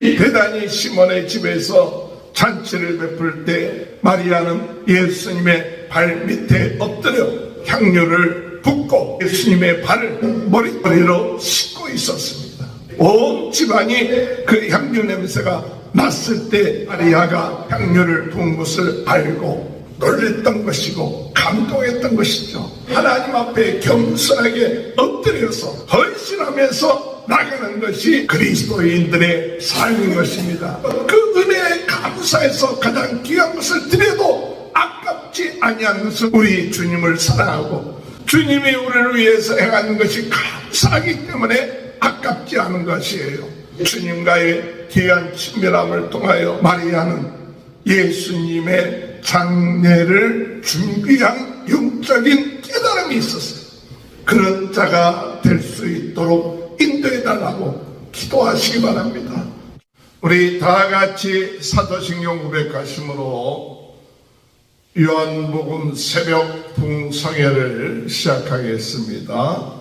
베다니 시몬의 집에서 잔치를 베풀 때 마리아는 예수님의 발 밑에 엎드려 향유를 붓고 예수님의 발을 머리로 씻고 있었습니다. 온 집안이 그 향유 냄새가 났을 때 마리아가 향유를 부은 것을 알고 놀랬던 것이고 감동했던 것이죠. 하나님 앞에 겸손하게 엎드려서 헌신하면서 나가는 것이 그리스도인들의 삶인 것입니다. 그 은혜에 감사해서 가장 귀한 것을 드려도 아깝지 아니한 것은 우리 주님을 사랑하고 주님이 우리를 위해서 행하는 것이 감사하기 때문에 아깝지 않은 것이에요. 주님과의 귀한 친밀함을 통하여 마리아는 예수님의 장례를 준비한 영적인 깨달음이 있었어요. 그런 자가 될 수 있도록 인도해달라고 기도하시기 바랍니다. 우리 다같이 사도신경 고백하심으로 요한복음 새벽 풍성회를 시작하겠습니다.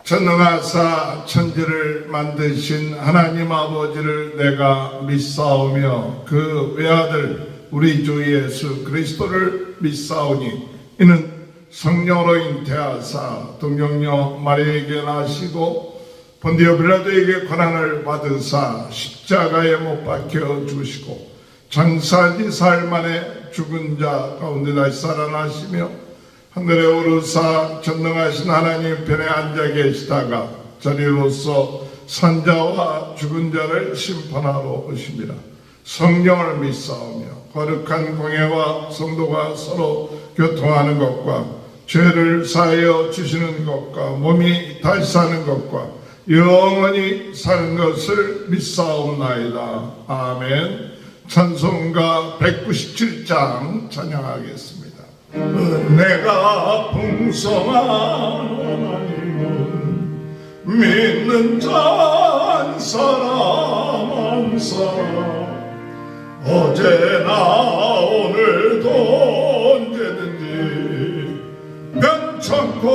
전능하사 천지를 만드신 하나님 아버지를 내가 믿사오며 그 외아들 우리 주 예수 그리스도를 믿사오니 이는 성령으로 잉태하사 동정녀 마리아에게 나시고 본디오 빌라도에게 고난을 받으사 십자가에 못 박혀 죽으시고 장사지 사흘 만에 죽은 자 가운데 다시 살아나시며 하늘에 오르사 전능하신 하나님 편에 앉아 계시다가 저리로서 산자와 죽은 자를 심판하러 오십니다. 성령을 믿사오며 거룩한 공예와 성도가 서로 교통하는 것과 죄를 사하여 주시는 것과 몸이 다시 사는 것과 영원히 사는 것을 믿사옵나이다. 아멘. 찬송가 197장 찬양하겠습니다. 은혜가 풍성한 하나님은 믿는 자 한 사람 한 사람 어제나 오늘도 언제든지 면찮고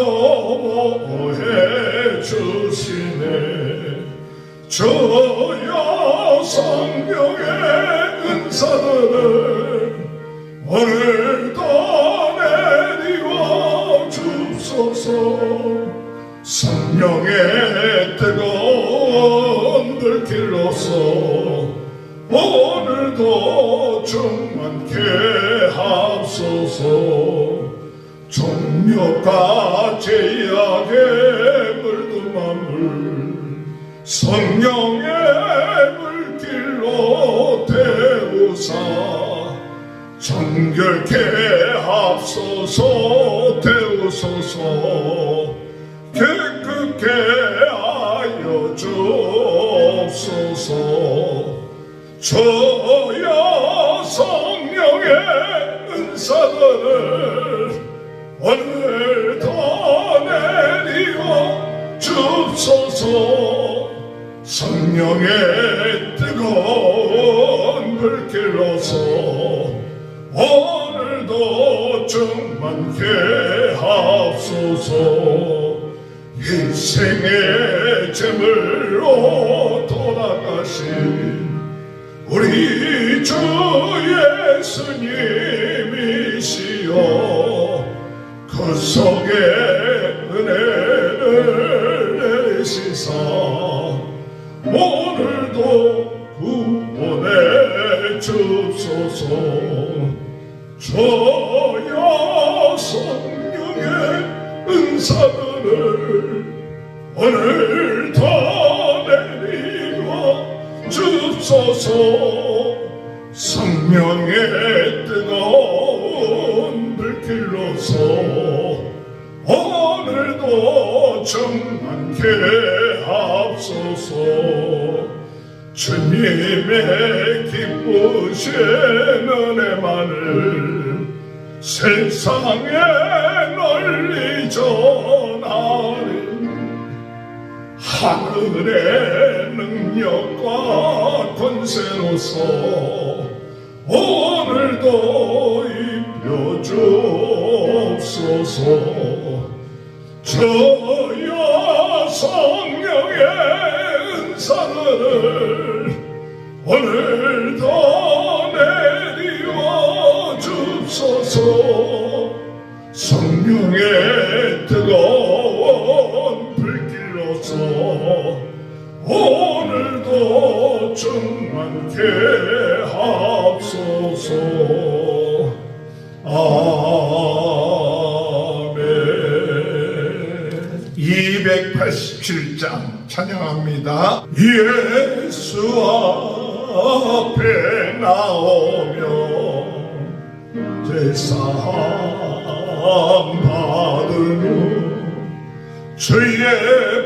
보호해 주시네. 주여 성령의 은사들을 오늘도 내리워 주소서. 성령의 뜨거운 불길로서 오늘도 충만케 하소서. 종묘가 제약에 물든 만물 성령의 물길로 태우사 정결케 합소서. 태우소서. 깨끗게 하여 주옵소서. 주여 성령의 은사들을 오늘도 내리워 주옵소서. 성령의 뜨거운 불길로서 오늘도 충만케 하옵소서. 일생의 제물로 돌아가신 우리 주 예수님이시여 그 속에 은혜를 내리시사 오늘도 구원해 주소서. 주여 성령의 은사들을 오늘도 내리고 주소서. 성령의 뜨거운 불길로서 오늘도 충만케 하옵소서. 주님의 기쁘신 은혜만을 세상에 널리 전하리. 하늘의 능력과 권세로서 오늘도 입혀주옵소서. 주여 성령의 은사들을 오늘도 내리와 주옵소서. 성령의 뜨거운 불길로서 오늘도 충만케 합소서. 아멘. 287장 찬양합니다. 예수 앞에 나오며 제사함 받으며 주의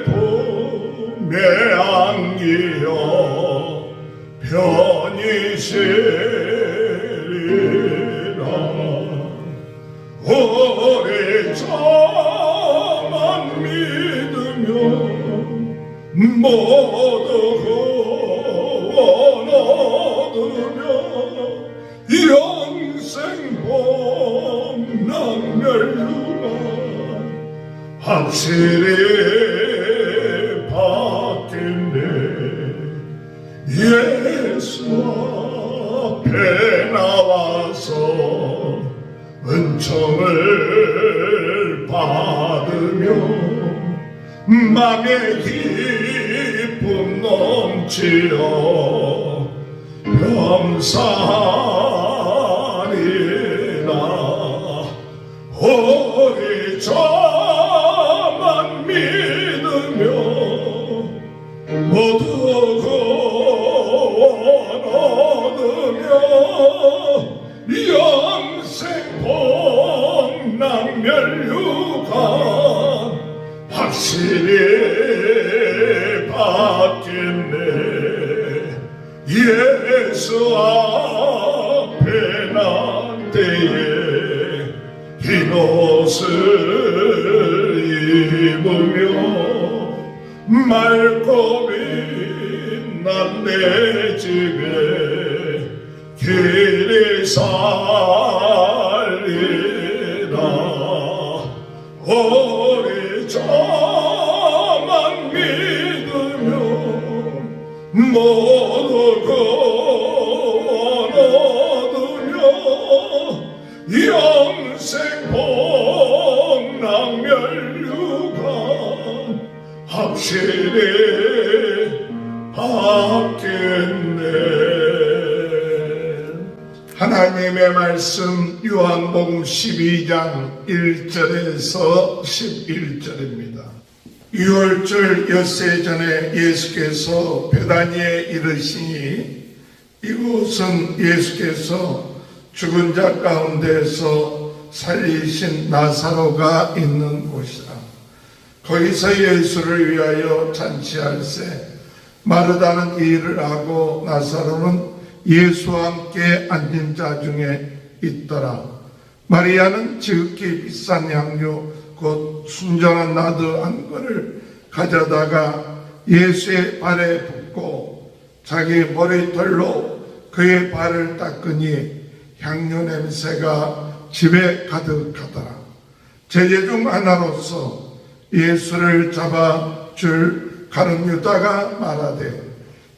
품에 안기어 편히 쉬리라. 오래 저만 믿으며 모두 구원 얻으며 영생 복락멸류관 확실히 받겠네. 예수 앞에 나와서 은총을 받으며 맘의 기쁨 넘치어 감사하리라. 오직 저만 믿으며 모두 구원 얻으며 영생 복락멸류관 확실히 받겠네. 예수 앞에 난 때에 흰 옷을 입으며 맑고 빛난 내 집에 길이 살리라. 오래 저만 믿으며 모두 구원 얻으며 영생 복락멸류관 확실히 받겠네. 하나님의 말씀 요한복음 12장 1절에서 11절입니다. 6월절 엿새 전에 예수께서 베다니에 이르시니 이곳은 예수께서 죽은 자 가운데서 살리신 나사로가 있는 곳이라. 거기서 예수를 위하여 잔치할세 마르다는 이 일을 하고 나사로는 예수와 함께 앉은 자 중에 있더라. 마리아는 지극히 비싼 향유 곧 순전한 나드 한 건을 가져다가 예수의 발에 붓고 자기 머리털로 그의 발을 닦으니 향유 냄새가 집에 가득하더라. 제자 중 하나로서 예수를 잡아 줄 가룟 유다가 말하되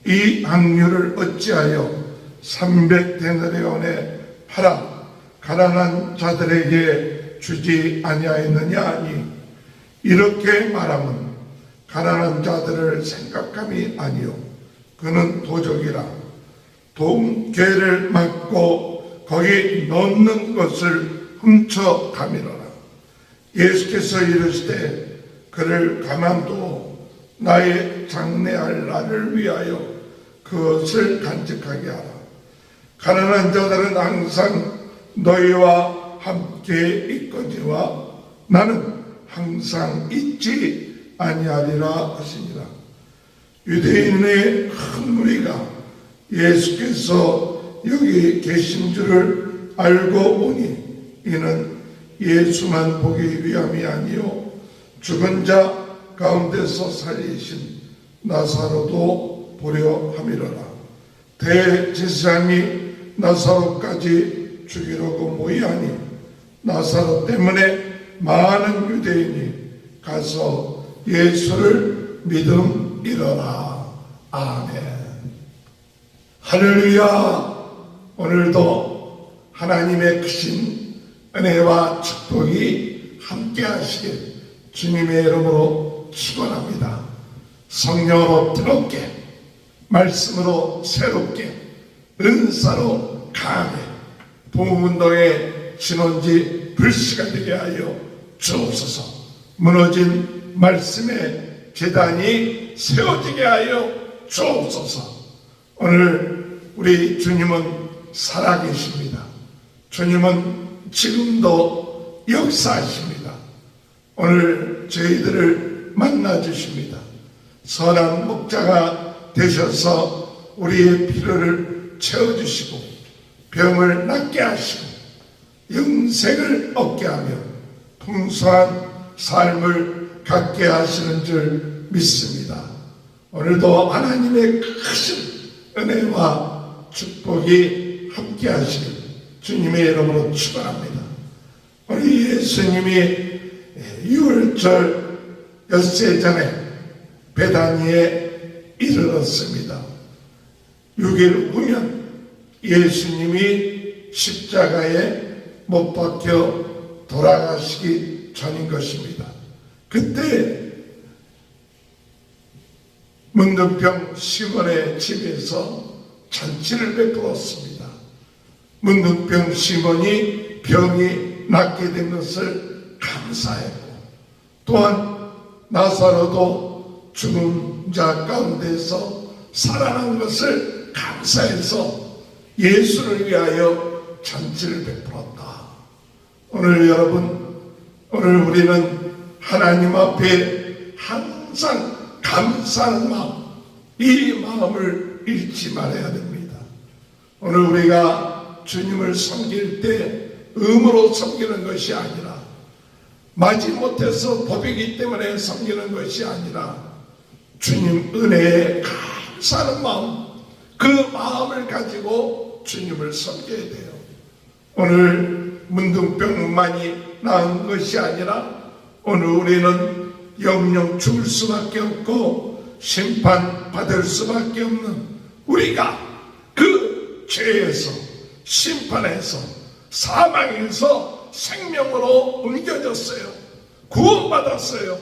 이 향유를 어찌하여 300데나리온에 팔아 가난한 자들에게 주지 아니하였느냐 하니 이렇게 말하면 가난한 자들을 생각함이 아니요 그는 도적이라. 동괴를 막고 거기 넣는 것을 훔쳐 가미러라. 예수께서 이르시되 그를 가만두어 나의 장래할 날을 위하여 그것을 간직하게 하라. 가난한 자들은 항상 너희와 함께 있거니와 나는 항상 있지 아니하리라 하시니라. 유대인의 큰 무리가 예수께서 여기 계신 줄을 알고 보니 이는 예수만 보기 위함이 아니요 죽은 자 가운데서 살리신 나사로도 보려 함이로라. 대제사장이 나사로까지 죽이려고 모이하니 나사로 때문에 많은 유대인이 가서 예수를 믿음이로라. 아멘. 할렐루야. 오늘도 하나님의 크신 은혜와 축복이 함께 하시길 주님의 이름으로 축원합니다. 성령으로 뜨겁게, 말씀으로 새롭게, 은사로 강하게 복음운동의 진원지 불씨가 되게 하여 주옵소서. 무너진 말씀의 제단이 세워지게 하여 주옵소서. 오늘 우리 주님은 살아계십니다. 주님은 지금도 역사하십니다. 오늘 저희들을 만나주십니다. 선한 목자가 되셔서 우리의 필요를 채워주시고 병을 낫게 하시고 영생을 얻게 하며 풍성한 삶을 갖게 하시는 줄 믿습니다. 오늘도 하나님의 크신 은혜와 축복이 함께 하시길 주님의 이름으로 축원합니다. 우리 예수님이 유월절 엿새 전에 베다니에 이르렀습니다. 6일 후면 예수님이 십자가에 못 박혀 돌아가시기 전인 것입니다. 그때 문둥병 시몬의 집에서 잔치를 베풀었습니다. 문둥병 시몬이 병이 낫게 된 것을 감사했고, 또한 나사로도 죽은 자 가운데서 살아난 것을 감사해서 예수를 위하여 잔치를 베풀었다. 오늘 여러분, 오늘 우리는 하나님 앞에 항상 감사하는 마음, 이 마음을 잃지 말아야 됩니다. 오늘 우리가 주님을 섬길 때 의무로 섬기는 것이 아니라, 마지못해서 법이기 때문에 섬기는 것이 아니라 주님 은혜에 감사하는 마음, 그 마음을 가지고 주님을 섬겨야 돼요. 오늘 문둥병만이 나은 것이 아니라 오늘 우리는 영영 죽을 수밖에 없고 심판받을 수밖에 없는, 우리가 그 죄에서, 심판에서, 사망에서 생명으로 옮겨졌어요. 구원받았어요.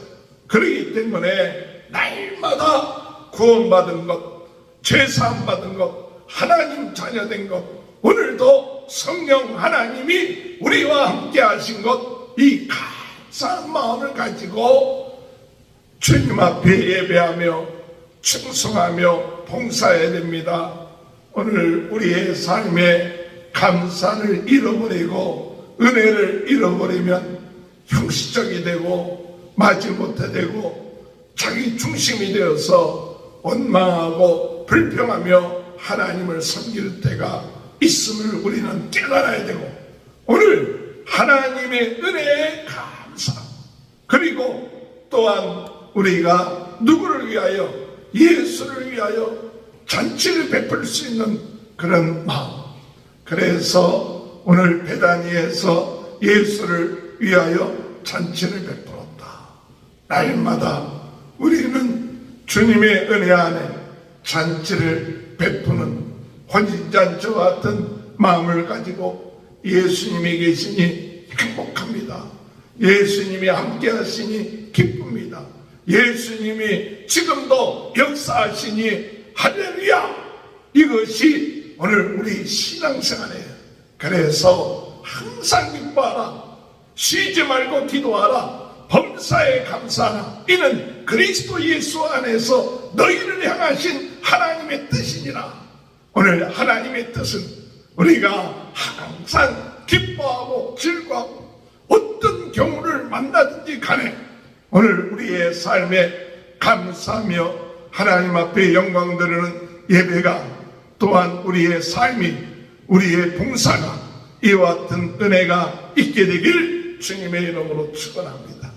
그렇기 때문에 날마다 구원받은 것, 죄사함받은 것, 하나님 자녀된 것, 오늘도 성령 하나님이 우리와 함께 하신 것, 이 감사한 마음을 가지고 주님 앞에 예배하며 충성하며 봉사해야 됩니다. 오늘 우리의 삶에 감사를 잃어버리고 은혜를 잃어버리면 형식적이 되고 마지못해 되고 자기 중심이 되어서 원망하고 불평하며 하나님을 섬길 때가 있음을 우리는 깨달아야 되고, 오늘 하나님의 은혜에 감사, 그리고 또한 우리가 누구를 위하여, 예수를 위하여 잔치를 베풀 수 있는 그런 마음. 그래서 오늘 베다니에서 예수를 위하여 잔치를 베풀었다. 날마다 우리는 주님의 은혜 안에 잔치를 베푸는 혼인잔치와 같은 마음을 가지고 예수님이 계시니 행복합니다. 예수님이 함께 하시니 기쁩니다. 예수님이 지금도 역사하시니 할렐루야. 이것이 오늘 우리 신앙생활이에요. 그래서 항상 기뻐하라, 쉬지 말고 기도하라, 범사에 감사하라. 이는 그리스도 예수 안에서 너희를 향하신 하나님의 뜻이니라. 오늘 하나님의 뜻은 우리가 항상 기뻐하고 즐거워하고 어떤 경우를 만나든지 간에 오늘 우리의 삶에 감사하며 하나님 앞에 영광 드리는 예배가, 또한 우리의 삶이, 우리의 봉사가 이와 같은 은혜가 있게 되길 주님의 이름으로 축원합니다.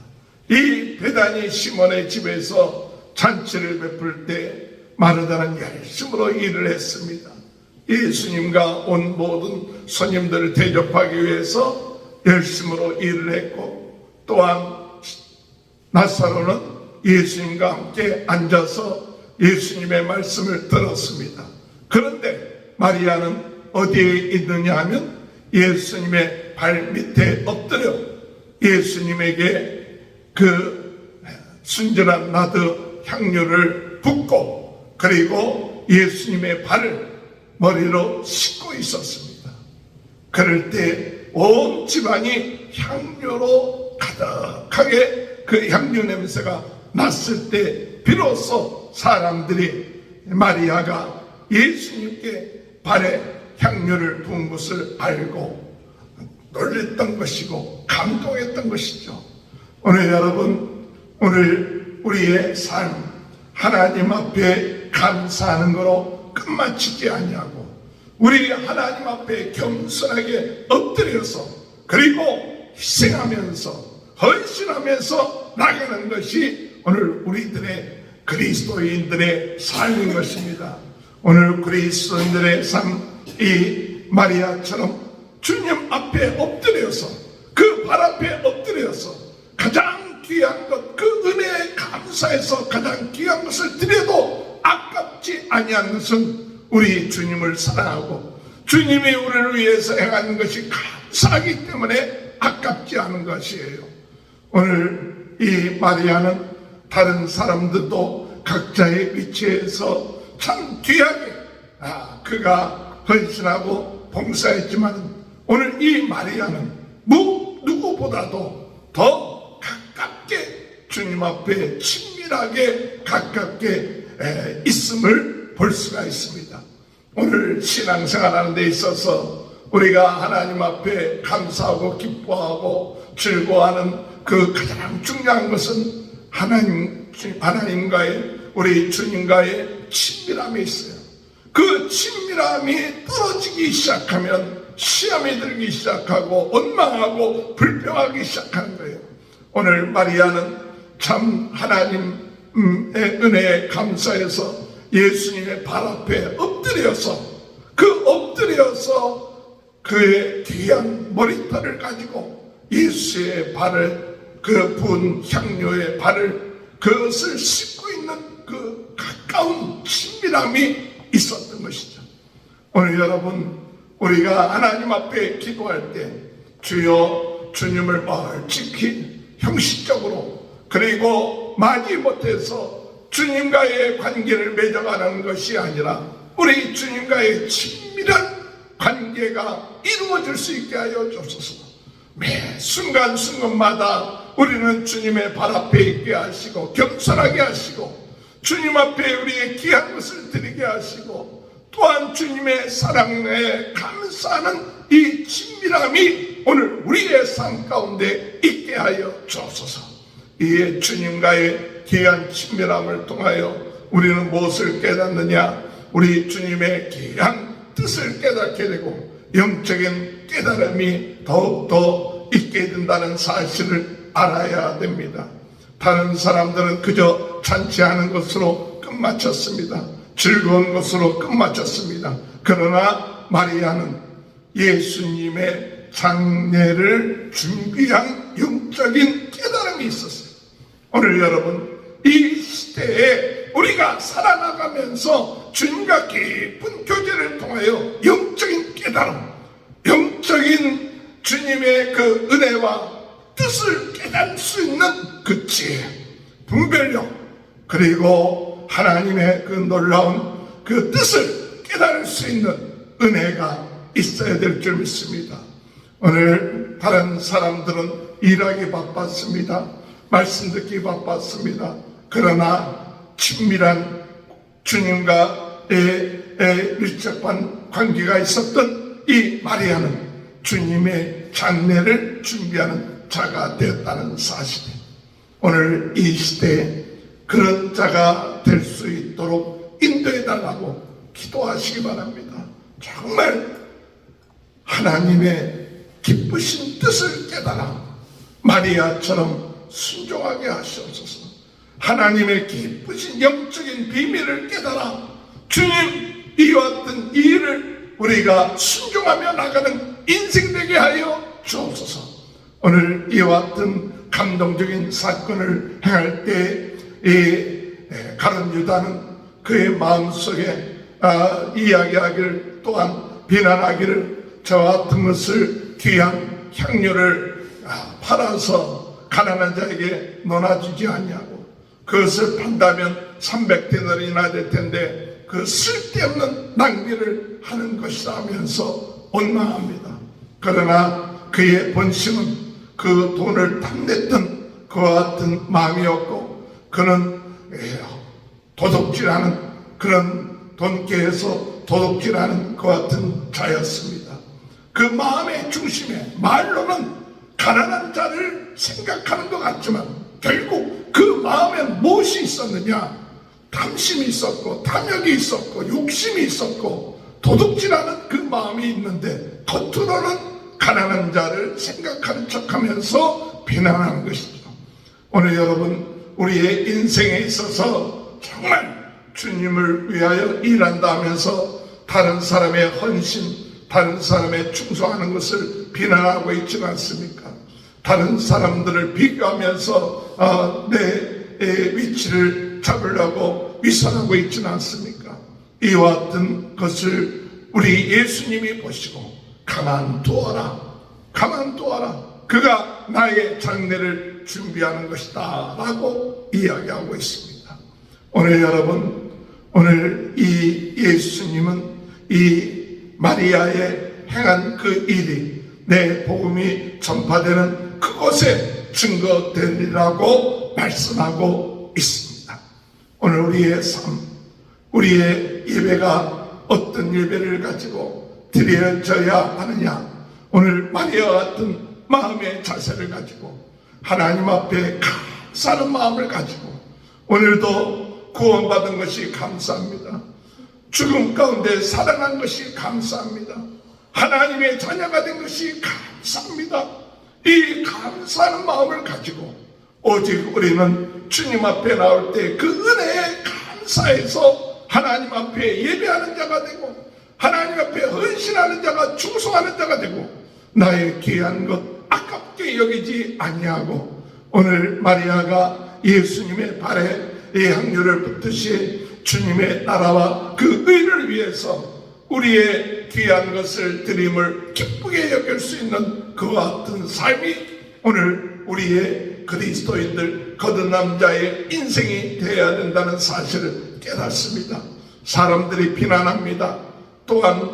이 베다니 시몬의 집에서 잔치를 베풀 때 마르다는 열심으로 일을 했습니다. 예수님과 온 모든 손님들을 대접하기 위해서 열심으로 일을 했고, 또한 나사로는 예수님과 함께 앉아서 예수님의 말씀을 들었습니다. 그런데 마리아는 어디에 있느냐 하면 예수님의 발 밑에 엎드려 예수님에게 그 순전한 나드 향료를 붓고 그리고 예수님의 발을 머리로 씻고 있었습니다. 그럴 때 온 집안이 향료로 가득하게 그 향료 냄새가 났을 때 비로소 사람들이 마리아가 예수님께 발에 향료를 부은 것을 알고 놀랬던 것이고 감동했던 것이죠. 오늘 여러분, 오늘 우리의 삶 하나님 앞에 감사하는 거로 끝마치지 아니하고 우리 하나님 앞에 겸손하게 엎드려서 그리고 희생하면서 헌신하면서 나가는 것이 오늘 우리들의 그리스도인들의 삶인 것입니다. 오늘 그리스도인들의 삶, 이 마리아처럼 주님 앞에 엎드려서 그 발 앞에 엎드려서 가장 귀한 것, 그 은혜에 감사해서 가장 귀한 것을 드려도 아깝지 아니한 것은 우리 주님을 사랑하고 주님이 우리를 위해서 행하는 것이 감사하기 때문에 아깝지 않은 것이에요. 오늘 이 마리아는 다른 사람들도 각자의 위치에서 참 귀하게 그가 헌신하고 봉사했지만 오늘 이 마리아는 누구보다도 더 가깝게 주님 앞에 친밀하게 가깝게 있음을 볼 수가 있습니다. 오늘 신앙생활하는 데 있어서 우리가 하나님 앞에 감사하고 기뻐하고 즐거워하는 그 가장 중요한 것은 하나님과의 우리 주님과의 친밀함이 있어요. 그 친밀함이 떨어지기 시작하면 시험이 들기 시작하고 원망하고 불평하기 시작하는 거예요. 오늘 마리아는 참 하나님의 은혜에 감사해서 예수님의 발 앞에 엎드려서 그의 귀한 머리털을 가지고 예수의 발을 그 부은 향료의 발을 그것을 씻고 있는 그 가까운 친밀함이 있었던 것이죠. 오늘 여러분, 우리가 하나님 앞에 기도할 때 주여 주님을 멀찍이 형식적으로 그리고 마지 못해서 주님과의 관계를 맺어가는 것이 아니라 우리 주님과의 친밀한 관계가 이루어질 수 있게 하여 주옵소서. 매 순간순간마다 우리는 주님의 발 앞에 있게 하시고 겸손하게 하시고 주님 앞에 우리의 귀한 것을 드리게 하시고 또한 주님의 사랑에 감사하는 이 친밀함이 오늘 우리의 삶 가운데 있게 하여 주옵소서. 이 주님과의 귀한 친밀함을 통하여 우리는 무엇을 깨닫느냐? 우리 주님의 귀한 뜻을 깨닫게 되고 영적인 깨달음이 더욱더 있게 된다는 사실을 알아야 됩니다. 다른 사람들은 그저 잔치하는 것으로 끝마쳤습니다. 즐거운 것으로 끝마쳤습니다. 그러나 마리아는 예수님의 장례를 준비한 영적인 깨달음이 있었어요. 오늘 여러분, 이 시대에 우리가 살아나가면서 주님과 깊은 교제를 통하여 영적인 깨달음, 영적인 주님의 그 은혜와 뜻을 깨달을 수 있는 그 지혜, 분별력, 그리고 하나님의 그 놀라운 그 뜻을 깨달을 수 있는 은혜가 있어야 될 줄 믿습니다. 오늘 다른 사람들은 일하기 바빴습니다. 말씀 듣기 바빴습니다. 그러나 친밀한 주님과의 밀접한 관계가 있었던 이 마리아는 주님의 장례를 준비하는 자가 되었다는 사실. 오늘 이 시대에 그런 자가 될 수 있도록 인도해 달라고 기도하시기 바랍니다. 정말 하나님의 기쁘신 뜻을 깨달아 마리아처럼 순종하게 하시옵소서. 하나님의 기쁘신 영적인 비밀을 깨달아 주님 이와 같은 이 일을 우리가 순종하며 나가는 인생 되게 하여 주옵소서. 오늘 이와 같은 감동적인 사건을 행할 때 이 가룟 유다는 그의 마음속에 이야기하기를 또한 비난하기를 저와 같은 것을 귀한 향료를 팔아서 가난한 자에게 나눠주지 아니하고 그것을 판다면 300데나리나 될 텐데 그 쓸데없는 낭비를 하는 것이다 하면서 원망합니다. 그러나 그의 본심은 그 돈을 탐냈던 그와 같은 마음이었고 그는 도둑질하는 그런 돈께에서 도둑질하는 그와 같은 자였습니다. 그 마음의 중심에 말로는 가난한 자를 생각하는 것 같지만 결국 그 마음에 무엇이 있었느냐? 탐심이 있었고 탐욕이 있었고 욕심이 있었고 도둑질하는 그 마음이 있는데 겉으로는 가난한 자를 생각하는 척하면서 비난하는 것이죠. 오늘 여러분 우리의 인생에 있어서 정말 주님을 위하여 일한다 하면서 다른 사람의 헌신, 다른 사람의 충성하는 것을 비난하고 있지는 않습니까? 다른 사람들을 비교하면서 내 위치를 잡으려고 위선하고 있지는 않습니까? 이와 같은 것을 우리 예수님이 보시고 가만두어라, 가만두어라. 그가 나의 장례를 준비하는 것이다 라고 이야기하고 있습니다. 오늘 여러분, 오늘 이 예수님은 이 마리아의 행한 그 일이 내 복음이 전파되는 그곳에 증거되리라고 말씀하고 있습니다. 오늘 우리의 삶, 우리의 예배가 어떤 예배를 가지고 드려져야 하느냐. 오늘 마리아 같은 마음의 자세를 가지고 하나님 앞에 감사하는 마음을 가지고 오늘도 구원받은 것이 감사합니다. 죽음 가운데 살아난 것이 감사합니다. 하나님의 자녀가 된 것이 감사합니다. 이 감사하는 마음을 가지고 오직 우리는 주님 앞에 나올 때 그 은혜에 감사해서 하나님 앞에 예배하는 자가 되고 하나님 앞에 헌신하는 자가 충성하는 자가 되고 나의 귀한 것 아깝게 여기지 아니하고 오늘 마리아가 예수님의 발에 이 향유를 붓듯이 주님의 나라와 그 의를 위해서 우리의 귀한 것을 드림을 기쁘게 여길 수 있는 그와 같은 삶이 오늘 우리의 그리스도인들 거듭난 자의 인생이 되어야 된다는 사실을 깨닫습니다. 사람들이 비난합니다. 또한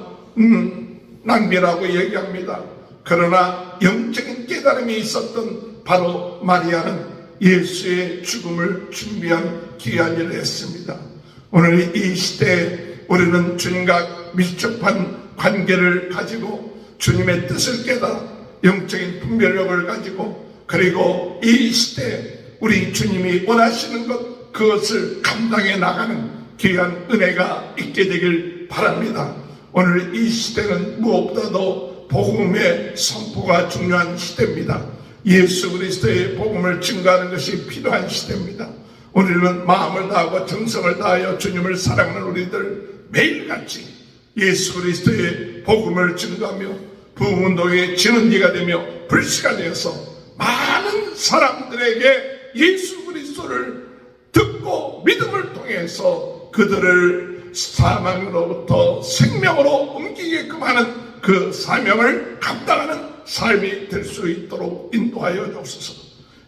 낭비라고 얘기합니다. 그러나 영적인 깨달음이 있었던 바로 마리아는 예수의 죽음을 준비한 귀한 일을 했습니다. 오늘 이 시대에 우리는 주님과 밀접한 관계를 가지고 주님의 뜻을 깨달아 영적인 분별력을 가지고 그리고 이 시대에 우리 주님이 원하시는 것 그것을 감당해 나가는 귀한 은혜가 있게 되길 바랍니다. 오늘 이 시대는 무엇보다도 복음의 선포가 중요한 시대입니다. 예수 그리스도의 복음을 증거하는 것이 필요한 시대입니다. 우리는 마음을 다하고 정성을 다하여 주님을 사랑하는 우리들 매일같이 예수 그리스도의 복음을 증거하며 부흥운동의 진원지가 되며 불씨가 되어서 많은 사람들에게 예수 그리스도를 듣고 믿음을 통해서 그들을 사망으로부터 생명으로 옮기게끔 하는 그 사명을 감당하는 삶이 될 수 있도록 인도하여 주옵소서.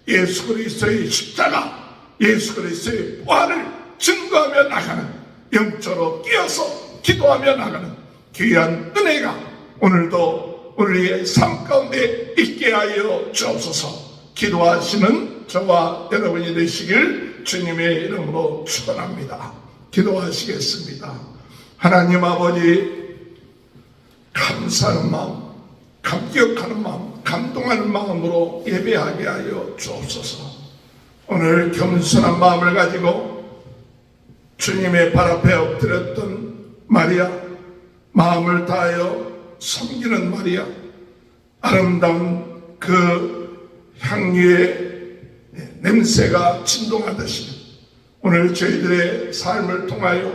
예수 그리스도의 십자가, 예수 그리스도의 부활을 증거하며 나가는 영적으로 끼어서 기도하며 나가는 귀한 은혜가 오늘도 우리의 삶 가운데 있게 하여 주옵소서. 기도하시는 저와 여러분이 되시길 주님의 이름으로 축원합니다. 기도하시겠습니다. 하나님 아버지, 감사하는 마음, 감격하는 마음, 감동하는 마음으로 예배하게 하여 주옵소서. 오늘 겸손한 마음을 가지고 주님의 발 앞에 엎드렸던 마리아, 마음을 다하여 섬기는 마리아, 아름다운 그 향유의 냄새가 진동하듯이 오늘 저희들의 삶을 통하여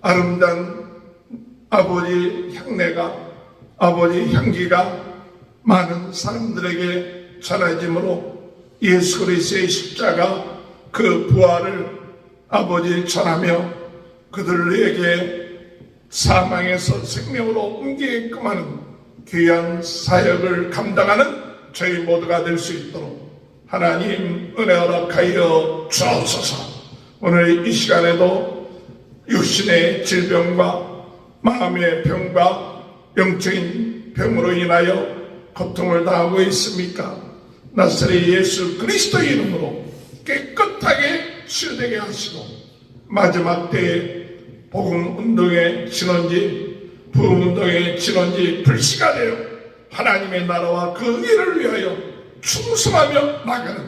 아름다운 아버지 향내가, 아버지 향기가 많은 사람들에게 전해짐으로 예수 그리스도의 십자가 그 부활을 아버지 전하며 그들에게 사망에서 생명으로 옮기게끔 하는 귀한 사역을 감당하는 저희 모두가 될 수 있도록 하나님 은혜 허락하여 주옵소서. 오늘 이 시간에도 육신의 질병과 마음의 병과 영적인 병으로 인하여 고통을 당하고 있습니까? 나사렛 예수 그리스도의 이름으로 깨끗하게 치유되게 하시고 마지막 때에 복음 운동의 진원지, 부흥 운동의 진원지 불씨가 되어 하나님의 나라와 그 일을 위하여 충성하며 나가는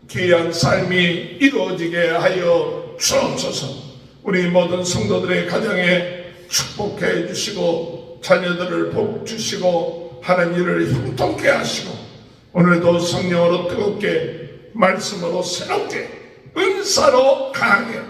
귀한 삶이 이루어지게 하여 주옵소서. 우리 모든 성도들의 가정에 축복해 주시고 자녀들을 복 주시고 하는 일을 형통케 하시고 오늘도 성령으로 뜨겁게 말씀으로 새롭게 은사로 강하게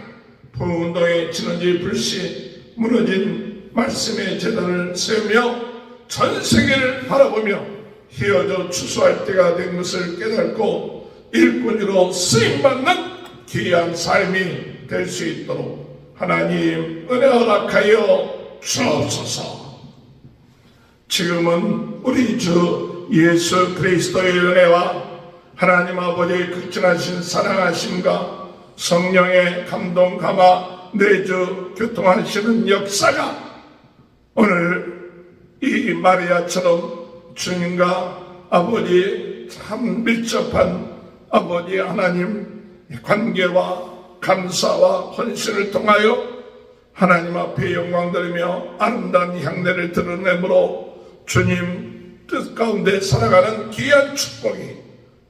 부흥운동의 진원지 불씨 무너진 말씀의 재단을 세우며 전 세계를 바라보며 휘어져 추수할 때가 된 것을 깨닫고 일꾼으로 쓰임받는 귀한 삶이 될 수 있도록 하나님 은혜 허락하여 주옵소서. 지금은 우리 주 예수 그리스도의 은혜와 하나님 아버지의 극진하신 사랑하심과 성령의 감동 감화 내주 교통하시는 역사가 오늘 이 마리아처럼 주님과 아버지 참 밀접한 아버지 하나님 관계와 감사와 헌신을 통하여 하나님 앞에 영광 드리며 아름다운 향내를 드러내므로 주님 뜻 가운데 살아가는 귀한 축복이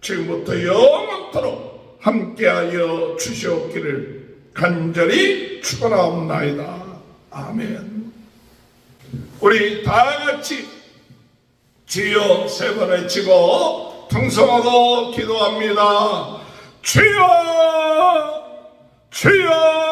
지금부터 영원토록 함께하여 주시옵기를 간절히 축원하옵나이다. 아멘. 우리 다 같이 주여 세 번 외치고 통성으로 기도합니다. 주여 주여